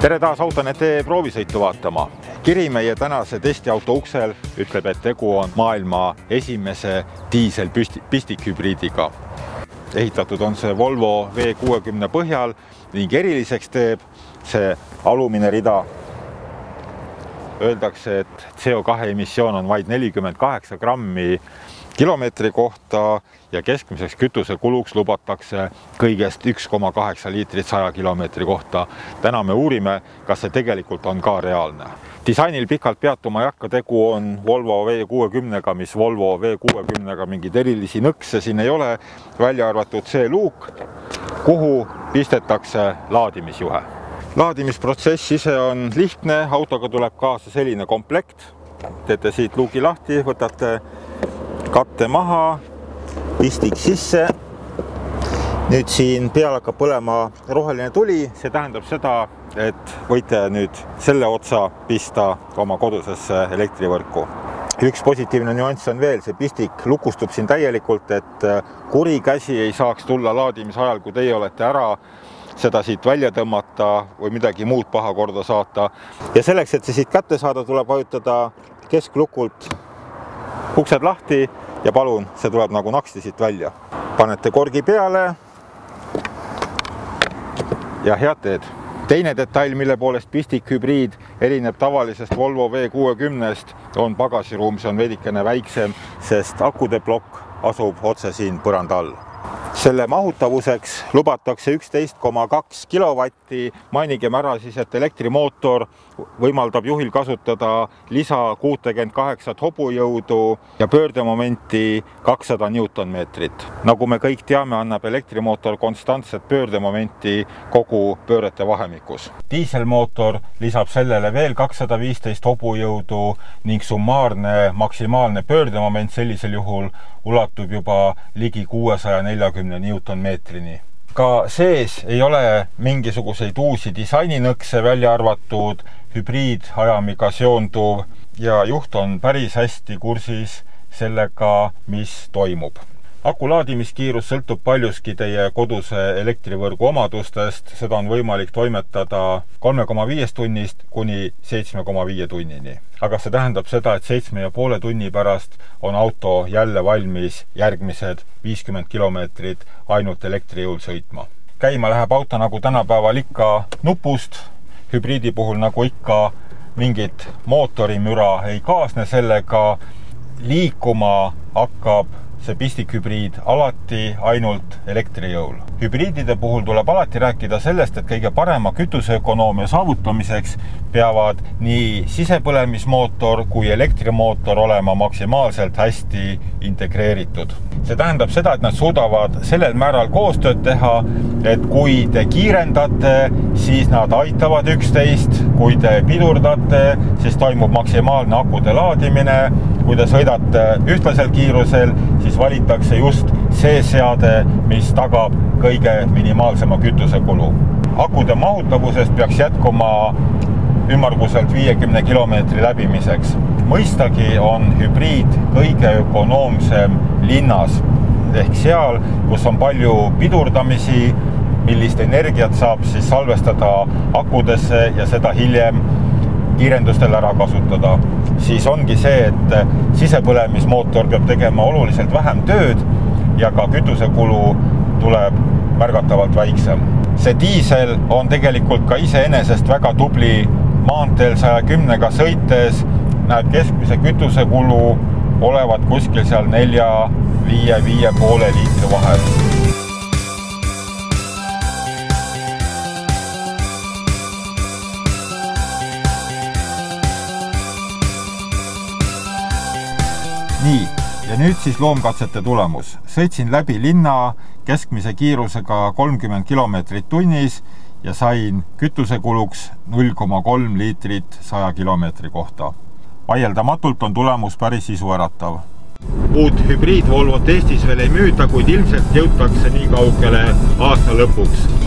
Tere taas Autonete proovisõitu vaatama. Kiri meie tänase testiauto uksel ütleb, et tegu on maailma esimese diisel-pistikhübriidiga. Ehitatud on see Volvo V60 põhjal ning eriliseks teeb see alumine rida. Öeldakse, et CO2 emissioon on vaid 48 grammi kilomeetri kohta ja keskmiseks kütuse kuluks lubatakse kõigest 1,8 liitrit 100 kilomeetri kohta. Täna me uurime, kas see tegelikult on ka reaalne. Disainil pikalt peatuma ei hakka, tegu on Volvo V60-ga, mis Volvo V60-ga mingeid erilisi nõkse siin ei ole, välja arvatud see luuk, kuhu pistetakse laadimisjuhe. Laadimisprotsess ise on lihtne, autoga tuleb kaasa selline komplekt. Teete siit luugi lahti, võtate katte maha, pistik sisse. Nüüd siin peal hakkab põlema roheline tuli, see tähendab seda, et võite nüüd selle otsa pista oma kodusesse elektrivõrku. Üks positiivne nüanss on veel, see pistik lukustub siin täielikult, et kuri käsi ei saaks tulla laadimise ajal, kui teie olete ära seda siit välja tõmmata või midagi muud paha korda saata. Ja selleks, et see siit kätte saada, tuleb vajutada kesklukult uksed lahti ja palun, see tuleb nagu naksti siit välja. Panete korgi peale ja head teed. Teine detail, mille poolest pistikhübriid erineb tavalisest Volvo V60-st, on pagasiruum, see on veidikene väiksem, sest akude plokk asub otse siin põranda all. Selle mahutavuseks lubatakse 11,2 kilovatti, mainigem ära siis, et elektrimootor võimaldab juhil kasutada lisa 68 hobujõudu ja pöördemomenti 200 Newtonmeetrit. Nagu me kõik teame, annab elektrimootor konstantset pöördemomenti kogu pöörete vahemikus. Diiselmootor lisab sellele veel 215 hobujõudu ning summaarne maksimaalne pöördemoment sellisel juhul ulatub juba ligi 640 Newtonmeetrini. Ka sees ei ole mingisuguseid uusi disaininõkse, välja arvatud hübriidajamiga seonduv ja juht on päris hästi kursis sellega, mis toimub. Aku laadimiskiirus sõltub paljuski teie koduse elektrivõrgu omadustest, seda on võimalik toimetada 3,5 tunnist kuni 7,5 tunnini. Aga see tähendab seda, et 7,5 tunni pärast on auto jälle valmis järgmised 50 kilomeetrit ainult elektrijõul sõitma. Käima läheb auto nagu tänapäeval ikka nupust, hübriidi puhul nagu ikka mingit mootorimüra ei kaasne sellega, liikuma hakkab see pistikhübriid alati ainult elektrijõul. Hübriidide puhul tuleb alati rääkida sellest, et kõige parema kütuseökonoomia saavutamiseks peavad nii sisepõlemismootor kui elektrimootor olema maksimaalselt hästi integreeritud. See tähendab seda, et nad suudavad sellel määral koostööd teha, et kui te kiirendate, siis nad aitavad üksteist, kui te pidurdate, siis toimub maksimaalne akude laadimine, kui te sõidate ühtlasel kiirusel, siis valitakse just see seade, mis tagab kõige minimaalsema kütusekulu. Akude mahutavusest peaks jätkuma ümmarguselt 50 kilomeetri läbimiseks. Mõistagi on hübriid kõige ökonoomsem linnas, ehk seal, kus on palju pidurdamisi, millist energiat saab siis salvestada akudesse ja seda hiljem kiirendustel ära kasutada. Siis ongi see, et sisepõlemismootor peab tegema oluliselt vähem tööd ja ka kütusekulu tuleb märgatavalt väiksem. See diisel on tegelikult ka iseenesest väga tubli maanteel 110-ga sõites, näeb keskmise kütusekulu olevat kuskil seal 4-5,5 liitri vahel. Nii, ja nüüd siis loomkatsete tulemus. Sõitsin läbi linna keskmise kiirusega 30 kilomeetrit tunnis ja sain kütusekuluks 0,3 liitrit 100 kilomeetri kohta. Vaieldamatult on tulemus päris isuäratav. Uut hübriid Volvot Eestis veel ei müüda, kuid ilmselt jõutakse nii kaugele aasta lõpuks.